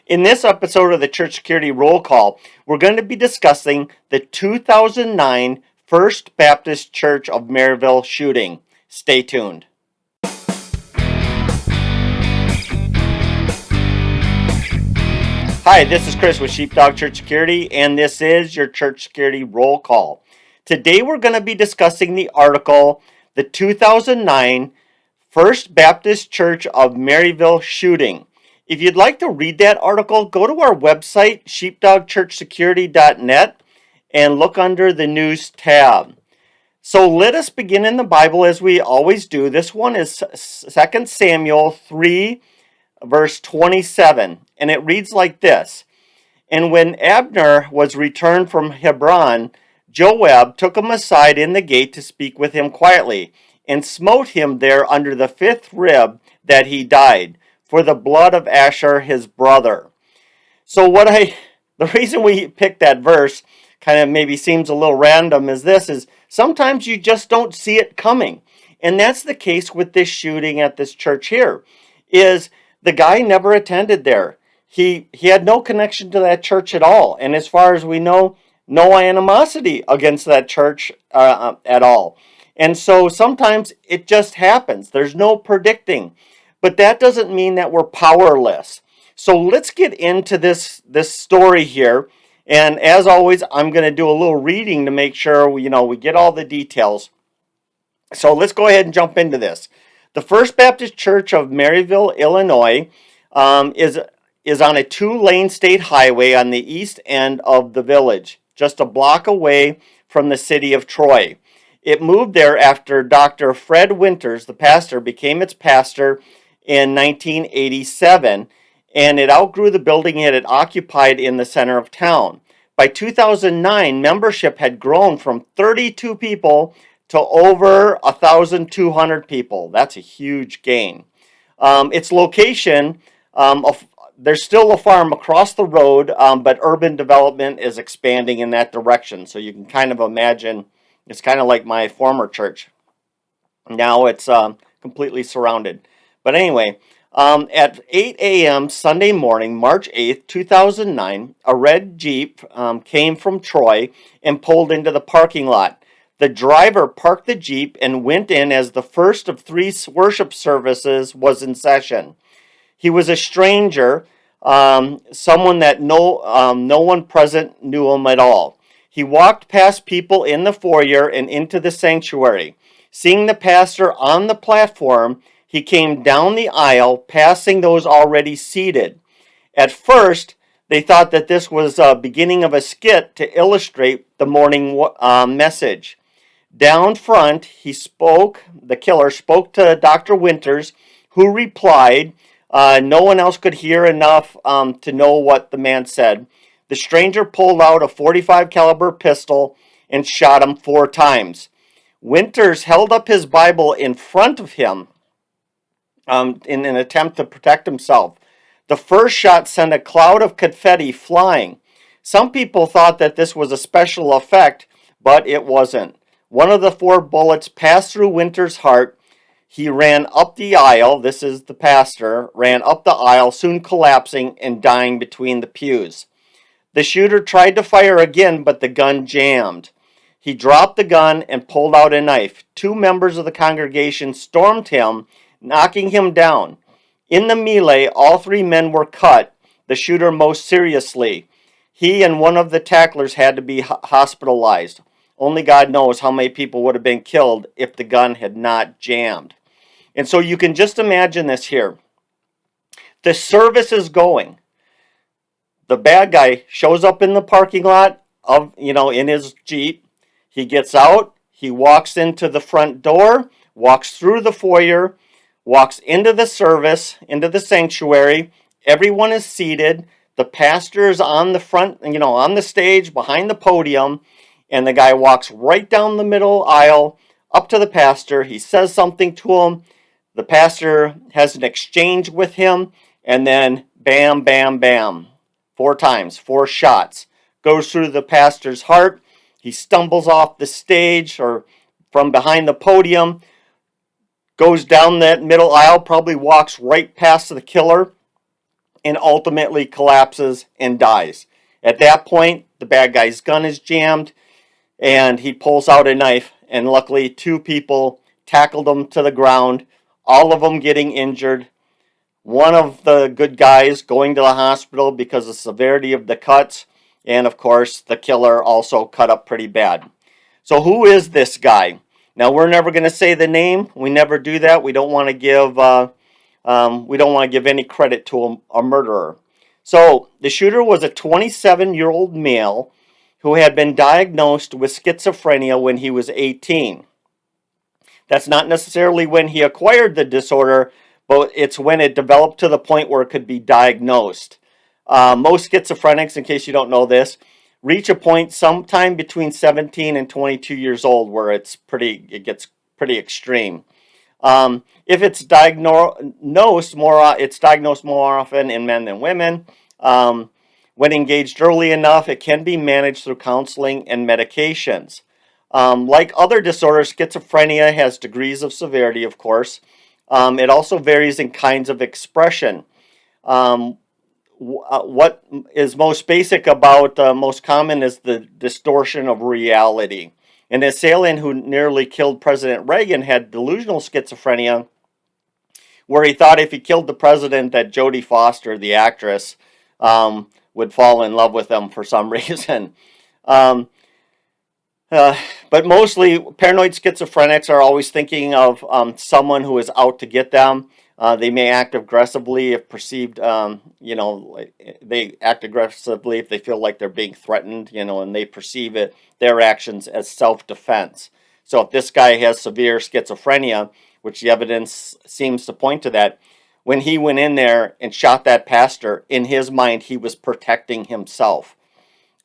In this episode of the Church Security Roll Call, we're going to be discussing the 2009 First Baptist Church of Maryville shooting. Stay tuned. Hi, this is Chris with Sheepdog Church Security, and this is your Church Security Roll Call. Today we're going to be discussing the article, the 2009 First Baptist Church of Maryville shooting. If you'd like to read that article, go to our website, sheepdogchurchsecurity.net, and look under the News tab. So let us begin in the Bible as we always do. This one is 2 Samuel 3, verse 27, and it reads like this. And when Abner was returned from Hebron, Joab took him aside in the gate to speak with him quietly, and smote him there under the fifth rib, that he died, for the blood of Asher his brother. So the reason we picked that verse kind of maybe seems a little random is sometimes you just don't see it coming. And that's the case with this shooting at this church here, is the guy never attended there. He had no connection to that church at all. And as far as we know, no animosity against that church at all. And so sometimes it just happens. There's no predicting. But that doesn't mean that we're powerless. So let's get into this story here. And as always, I'm going to do a little reading to make sure we get all the details. So let's go ahead and jump into this. The First Baptist Church of Maryville, Illinois, is on a 2-lane state highway on the east end of the village, just a block away from the city of Troy. It moved there after Dr. Fred Winters, the pastor, became its pastor in 1987, and it outgrew the building it had occupied in the center of town. By 2009, membership had grown from 32 people to over 1,200 people. That's a huge gain. Its location, there's still a farm across the road, but urban development is expanding in that direction. So you can kind of imagine, it's kind of like my former church. Now it's completely surrounded. But anyway, at 8 a.m. Sunday morning, March 8th, 2009, a red Jeep came from Troy and pulled into the parking lot. The driver parked the Jeep and went in as the first of 3 worship services was in session. He was a stranger, someone that no one present knew him at all. He walked past people in the foyer and into the sanctuary. Seeing the pastor on the platform, he came down the aisle, passing those already seated. At first, they thought that this was the beginning of a skit to illustrate the morning message. Down front, the killer spoke to Dr. Winters, who replied, no one else could hear enough to know what the man said. The stranger pulled out a .45 caliber pistol and shot him 4 times. Winters held up his Bible in front of him in an attempt to protect himself. The first shot sent a cloud of confetti flying. Some people thought that this was a special effect, but it wasn't. One of the 4 bullets passed through Winters' heart. He ran up the aisle. This is the pastor, ran up the aisle, soon collapsing and dying between the pews. The shooter tried to fire again, but the gun jammed. He dropped the gun and pulled out a knife. 2 members of the congregation stormed him, knocking him down. In the melee, all 3 men were cut, the shooter most seriously. He and one of the tacklers had to be hospitalized. Only God knows how many people would have been killed if the gun had not jammed. And so you can just imagine this here. The service is going. The bad guy shows up in the parking lot in his Jeep. He gets out, he walks into the front door, walks through the foyer, walks into the service, into the sanctuary. Everyone is seated. The pastor is on the front, on the stage behind the podium, and the guy walks right down the middle aisle up to the pastor. He says something to him. The pastor has an exchange with him, and then bam, bam, bam. 4 times, 4 shots. Goes through the pastor's heart. He stumbles off the stage or from behind the podium, goes down that middle aisle, probably walks right past the killer, and ultimately collapses and dies. At that point, the bad guy's gun is jammed, and he pulls out a knife, and luckily 2 people tackled him to the ground, all of them getting injured. One of the good guys going to the hospital because of the severity of the cuts, and of course the killer also cut up pretty bad. So who is this guy? Now, we're never going to say the name. We never do that. We don't want to give any credit to a murderer. So the shooter was a 27-year-old male who had been diagnosed with schizophrenia when he was 18. That's not necessarily when he acquired the disorder, but it's when it developed to the point where it could be diagnosed. Most schizophrenics, in case you don't know this, reach a point sometime between 17 and 22 years old where it gets pretty extreme. If it's diagnosed more often in men than women. When engaged early enough, it can be managed through counseling and medications. Like other disorders, schizophrenia has degrees of severity, of course. It also varies in kinds of expression. What is most basic about most common is the distortion of reality. An assailant who nearly killed President Reagan had delusional schizophrenia, where he thought if he killed the president that Jodie Foster, the actress, would fall in love with him for some reason. But mostly, paranoid schizophrenics are always thinking of someone who is out to get them. They may act aggressively if perceived, they act aggressively if they feel like they're being threatened, and they perceive their actions as self-defense. So if this guy has severe schizophrenia, which the evidence seems to point to that, when he went in there and shot that pastor, in his mind, he was protecting himself.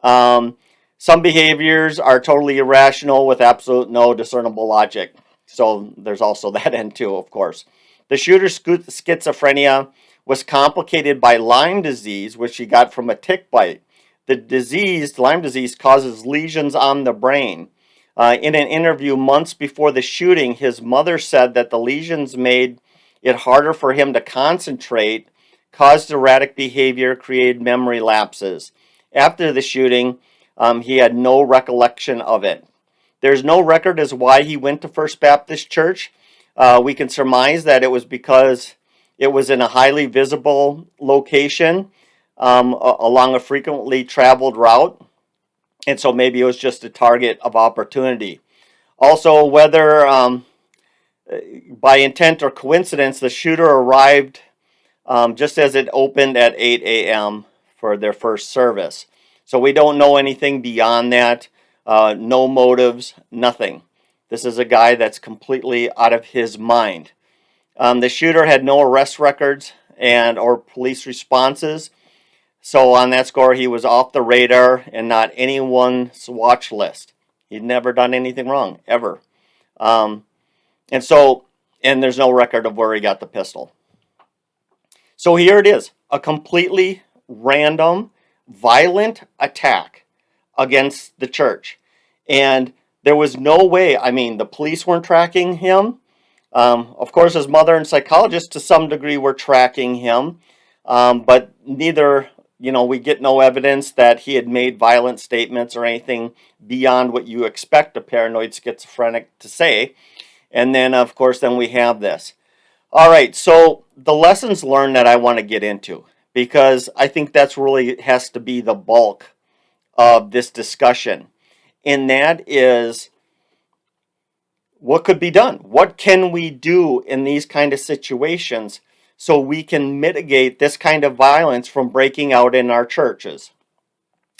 Some behaviors are totally irrational with absolute no discernible logic. So there's also that end too, of course. The shooter's schizophrenia was complicated by Lyme disease, which he got from a tick bite. Lyme disease, causes lesions on the brain. In an interview months before the shooting, his mother said that the lesions made it harder for him to concentrate, caused erratic behavior, created memory lapses. After the shooting, he had no recollection of it. There's no record as why he went to First Baptist Church. We can surmise that it was because it was in a highly visible location along a frequently traveled route. And so maybe it was just a target of opportunity. Also, whether by intent or coincidence, the shooter arrived just as it opened at 8 a.m. for their first service. So we don't know anything beyond that. No motives, nothing. This is a guy that's completely out of his mind. The shooter had no arrest records or police responses. So on that score, he was off the radar and not anyone's watch list. He'd never done anything wrong, ever. And there's no record of where he got the pistol. So here it is, a completely random, violent attack against the church. And there was no way, the police weren't tracking him. Of course, his mother and psychologists to some degree were tracking him. But neither, we get no evidence that he had made violent statements or anything beyond what you expect a paranoid schizophrenic to say. And then, of course, then we have this. All right, so the lessons learned that I want to get into, because I think that's really has to be the bulk of this discussion. And that is, what could be done? What can we do in these kind of situations so we can mitigate this kind of violence from breaking out in our churches?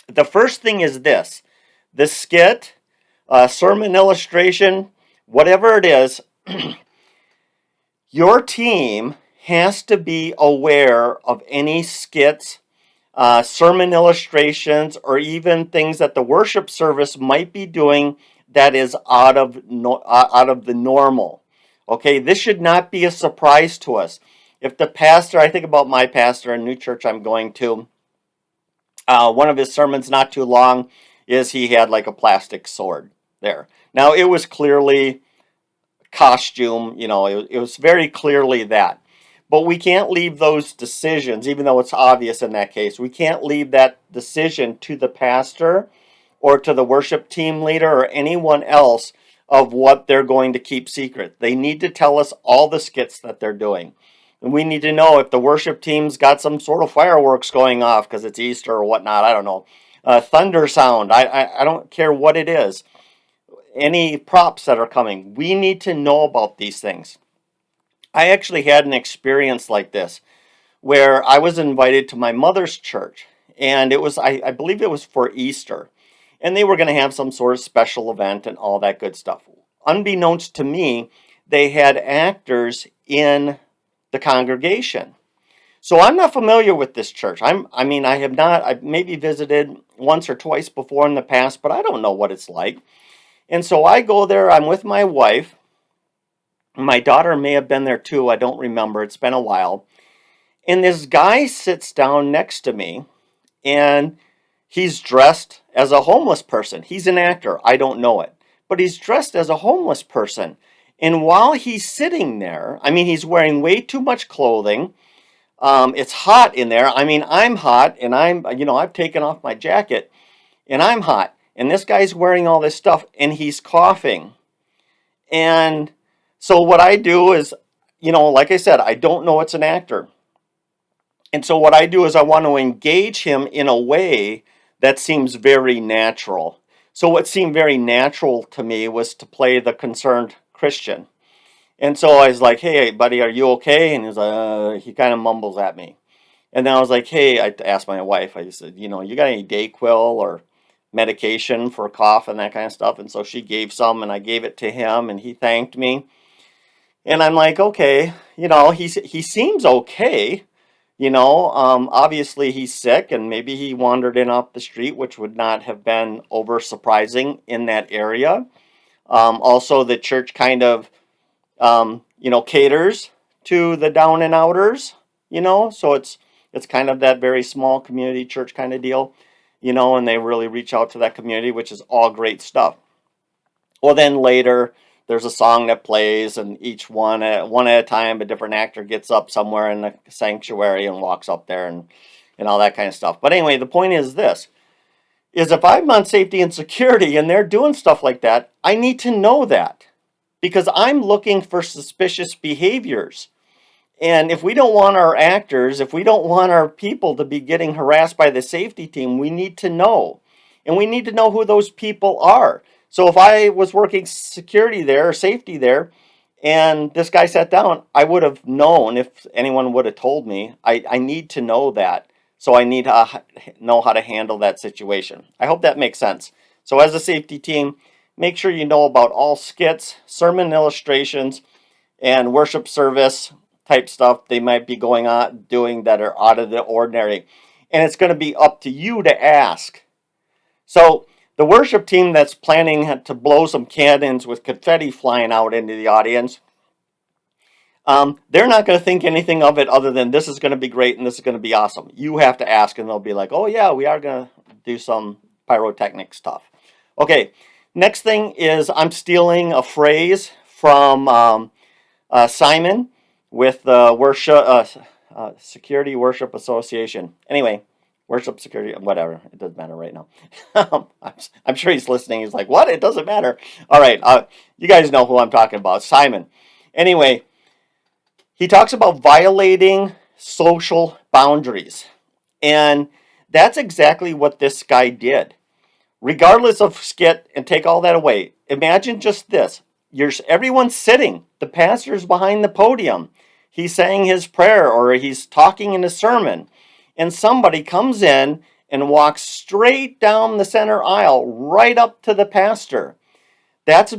The first thing is this. The skit, sermon illustration, whatever it is, your team has to be aware of any skits, sermon illustrations, or even things that the worship service might be doing that is out of the normal. Okay, this should not be a surprise to us. If the pastor, I think about my pastor in new church I'm going to, one of his sermons not too long is he had like a plastic sword there. Now it was clearly costume, it was very clearly that. But we can't leave those decisions, even though it's obvious in that case, we can't leave that decision to the pastor or to the worship team leader or anyone else of what they're going to keep secret. They need to tell us all the skits that they're doing. And we need to know if the worship team's got some sort of fireworks going off because it's Easter or whatnot. I don't know. Thunder sound. I don't care what it is. Any props that are coming. We need to know about these things. I actually had an experience like this where I was invited to my mother's church. And it was, I believe it was for Easter. And they were going to have some sort of special event and all that good stuff. Unbeknownst to me, they had actors in the congregation. So I'm not familiar with this church. I've maybe visited once or twice before in the past, but I don't know what it's like. And so I go there, I'm with my wife. My daughter may have been there too, I don't remember, it's been a while. And this guy sits down next to me, and he's dressed as a homeless person. He's an actor, I don't know it. But he's dressed as a homeless person. And while he's sitting there, he's wearing way too much clothing. It's hot in there. I'm hot, and I've taken off my jacket, and I'm hot. And this guy's wearing all this stuff, and he's coughing. And so what I do is, like I said, I don't know it's an actor. And so what I do is I want to engage him in a way that seems very natural. So what seemed very natural to me was to play the concerned Christian. And so I was like, hey, buddy, are you okay? And he's like, he kind of mumbles at me. And then I was like, hey, I asked my wife, I said, you got any Dayquil or medication for cough and that kind of stuff? And so she gave some, and I gave it to him, and he thanked me. And I'm like, okay, he seems okay. Obviously he's sick, and maybe he wandered in off the street, which would not have been over surprising in that area. Also, the church kind of, caters to the down and outers, so it's kind of that very small community church kind of deal, and they really reach out to that community, which is all great stuff. Well, then later, there's a song that plays, and each one at a time, a different actor gets up somewhere in the sanctuary and walks up there and all that kind of stuff. But anyway, the point is this, is if I'm on safety and security and they're doing stuff like that, I need to know that, because I'm looking for suspicious behaviors. And if we don't want our actors, if we don't want our people to be getting harassed by the safety team, we need to know. And we need to know who those people are. So if I was working security there, or safety there, and this guy sat down, I would have known if anyone would have told me. I need to know that. So I need to know how to handle that situation. I hope that makes sense. So as a safety team, make sure you know about all skits, sermon illustrations, and worship service type stuff they might be doing that are out of the ordinary. And it's going to be up to you to ask. So the worship team that's planning to blow some cannons with confetti flying out into the audience, they're not going to think anything of it other than this is going to be great and this is going to be awesome. You have to ask, and they'll be like, oh yeah, we are going to do some pyrotechnic stuff. Okay, next thing is I'm stealing a phrase from Simon with the Security Worship Association. Anyway, worship security, whatever. It doesn't matter right now. I'm sure he's listening. He's like, what? It doesn't matter. All right. You guys know who I'm talking about. Simon. Anyway, he talks about violating social boundaries. And that's exactly what this guy did. Regardless of skit, and take all that away, imagine just this. Everyone's sitting. The pastor's behind the podium. He's saying his prayer, or he's talking in a sermon. And somebody comes in and walks straight down the center aisle, right up to the pastor. That's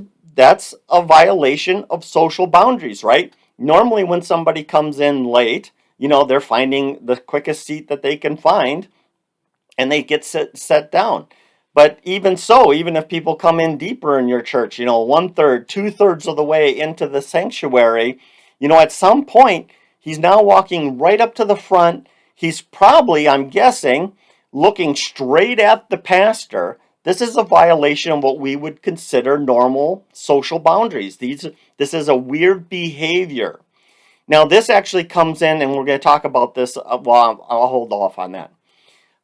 a violation of social boundaries, right? Normally when somebody comes in late, they're finding the quickest seat that they can find, and they get set down. But even so, even if people come in deeper in your church, 1/3, 2/3 of the way into the sanctuary, at some point, he's now walking right up to the front. He's probably, I'm guessing, looking straight at the pastor. This is a violation of what we would consider normal social boundaries. This is a weird behavior. Now, this actually comes in, and we're going to talk about this. Well, I'll hold off on that.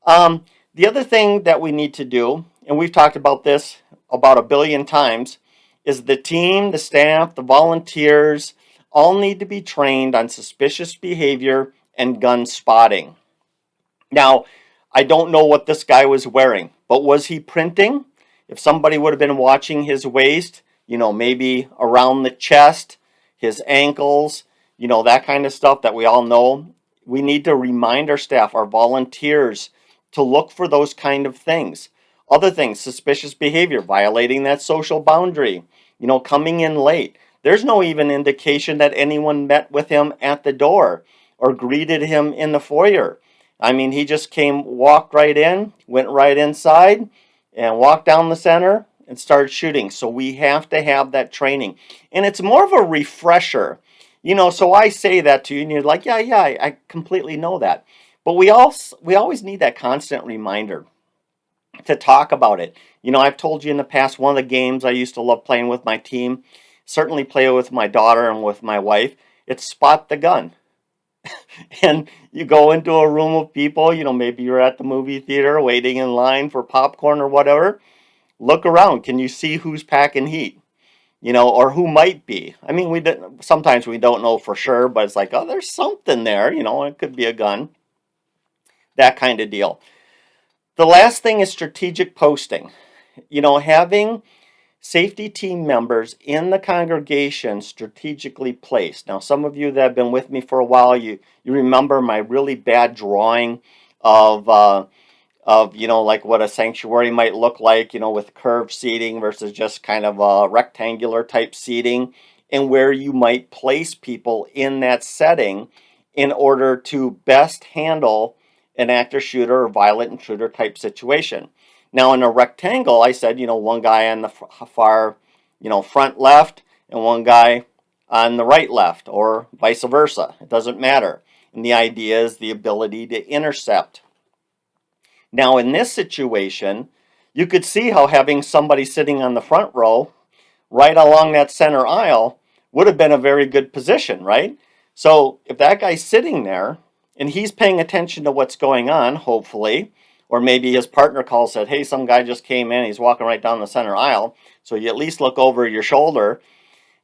Um, the other thing that we need to do, and we've talked about this about a billion times, is the team, the staff, the volunteers all need to be trained on suspicious behavior and gun spotting. Now, I don't know what this guy was wearing, but was he printing? If somebody would have been watching his waist, maybe around the chest, his ankles, that kind of stuff that we all know, we need to remind our staff, our volunteers, to look for those kind of things. Other things, suspicious behavior, violating that social boundary, coming in late. There's no even indication that anyone met with him at the door or greeted him in the foyer. I mean, he just walked right in, went right inside, and walked down the center and started shooting. So we have to have that training. And it's more of a refresher. So I say that to you, and you're like, yeah, I completely know that. But we always need that constant reminder to talk about it. I've told you in the past, one of the games I used to love playing with my team, certainly play with my daughter and with my wife, it's spot the gun. And you go into a room of people, maybe you're at the movie theater waiting in line for popcorn or whatever. Look around. Can you see who's packing heat? Or who might be? I mean, sometimes we don't know for sure, but it's like, oh, there's something there, it could be a gun. That kind of deal. The last thing is strategic posting. Having safety team members in the congregation strategically placed. Now, some of you that have been with me for a while, you remember my really bad drawing of like what a sanctuary might look like, with curved seating versus just kind of a rectangular type seating, and where you might place people in that setting in order to best handle an active shooter or violent intruder type situation. Now, in a rectangle, I said, one guy on the far, front left and one guy on the right left, or vice versa. It doesn't matter. And the idea is the ability to intercept. Now, in this situation, you could see how having somebody sitting on the front row, right along that center aisle, would have been a very good position, right? So if that guy's sitting there and he's paying attention to what's going on, hopefully, or maybe his partner calls, said, hey, some guy just came in, he's walking right down the center aisle. So you at least look over your shoulder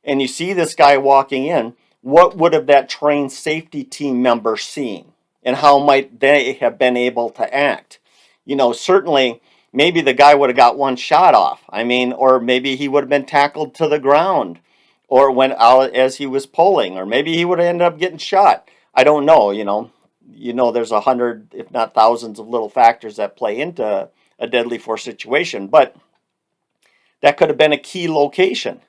and you see this guy walking in. What would have that trained safety team member seen? And how might they have been able to act? Certainly, maybe the guy would have got one shot off. I mean, or maybe he would have been tackled to the ground or went out as he was pulling, or maybe he would have ended up getting shot. I don't know, there's 100, if not thousands of little factors that play into a deadly force situation, but that could have been a key location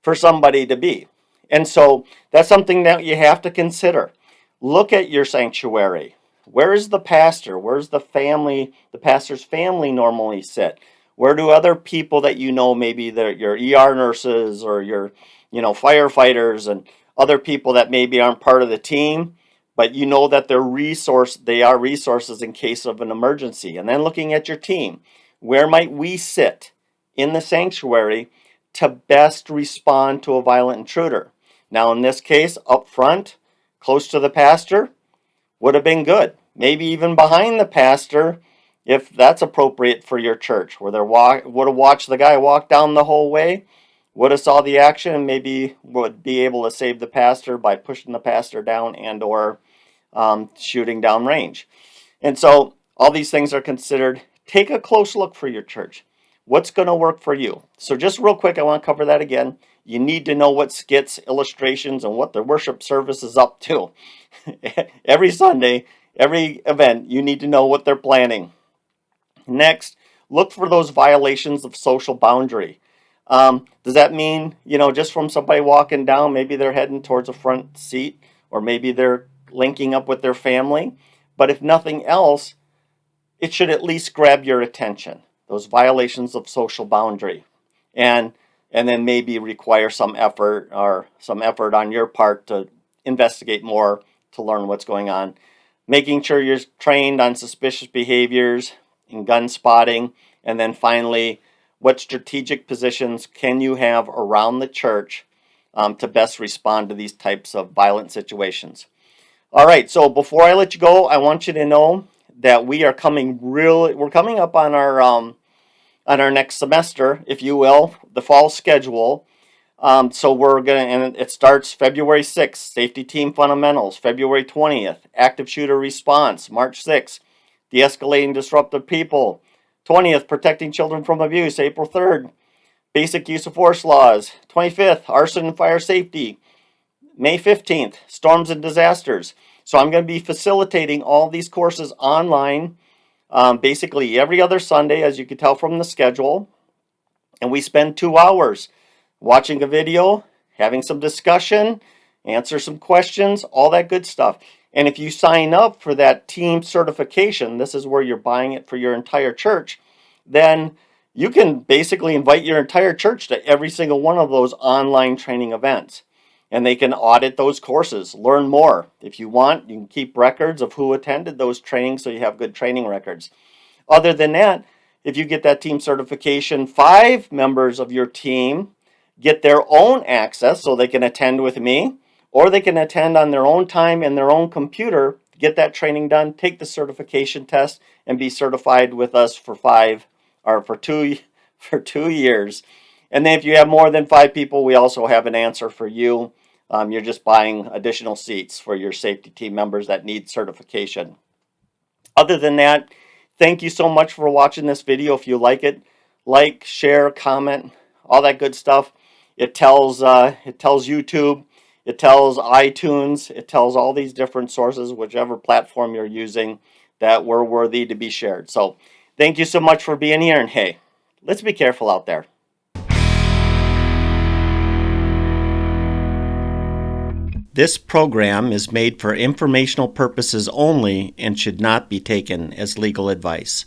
for somebody to be. And so that's something that you have to consider. Look at your sanctuary. Where is the pastor? Where's the pastor's family normally sit? Where do other people that maybe your ER nurses or your, firefighters and other people that maybe aren't part of the team, but that they are resources in case of an emergency. And then looking at your team, where might we sit in the sanctuary to best respond to a violent intruder? Now, in this case, up front, close to the pastor, would have been good. Maybe even behind the pastor, if that's appropriate for your church, where they would have watched the guy walk down the whole way, would have saw the action, and maybe would be able to save the pastor by pushing the pastor down and or shooting down range. And so all these things are considered. Take a close look for your church. What's going to work for you? So just real quick, I want to cover that again. You need to know what skits, illustrations, and what the worship service is up to. Every Sunday, every event, you need to know what they're planning. Next, look for those violations of social boundary. Does that mean, just from somebody walking down, maybe they're heading towards a front seat, or maybe they're linking up with their family? But if nothing else, it should at least grab your attention. Those violations of social boundary. And then maybe require some effort on your part to investigate more, to learn what's going on. Making sure you're trained on suspicious behaviors and gun spotting. And then finally, what strategic positions can you have around the church to best respond to these types of violent situations. All right, so before I let you go, I want you to know that we're coming up on our next semester, if you will, the fall schedule. So and it starts February 6th, Safety Team Fundamentals, February 20th, Active Shooter Response, March 6th, De-escalating Disruptive People, 20th, Protecting Children from Abuse, April 3rd, Basic Use of Force Laws, 25th, Arson and Fire Safety, May 15th, Storms and Disasters. So I'm going to be facilitating all these courses online, basically every other Sunday, as you can tell from the schedule. And we spend 2 hours watching a video, having some discussion, answer some questions, all that good stuff. And if you sign up for that team certification, this is where you're buying it for your entire church, then you can basically invite your entire church to every single one of those online training events. And they can audit those courses, learn more. If you want, you can keep records of who attended those trainings so you have good training records. Other than that, if you get that team certification, 5 members of your team get their own access so they can attend with me, or they can attend on their own time and their own computer, get that training done, take the certification test, and be certified with us for 2 years. And then if you have more than 5 people, we also have an answer for you. You're just buying additional seats for your safety team members that need certification. Other than that, thank you so much for watching this video. If you like it, share, comment, all that good stuff. It tells YouTube, it tells iTunes, it tells all these different sources, whichever platform you're using, that we're worthy to be shared. So thank you so much for being here, and hey, let's be careful out there. This program is made for informational purposes only and should not be taken as legal advice.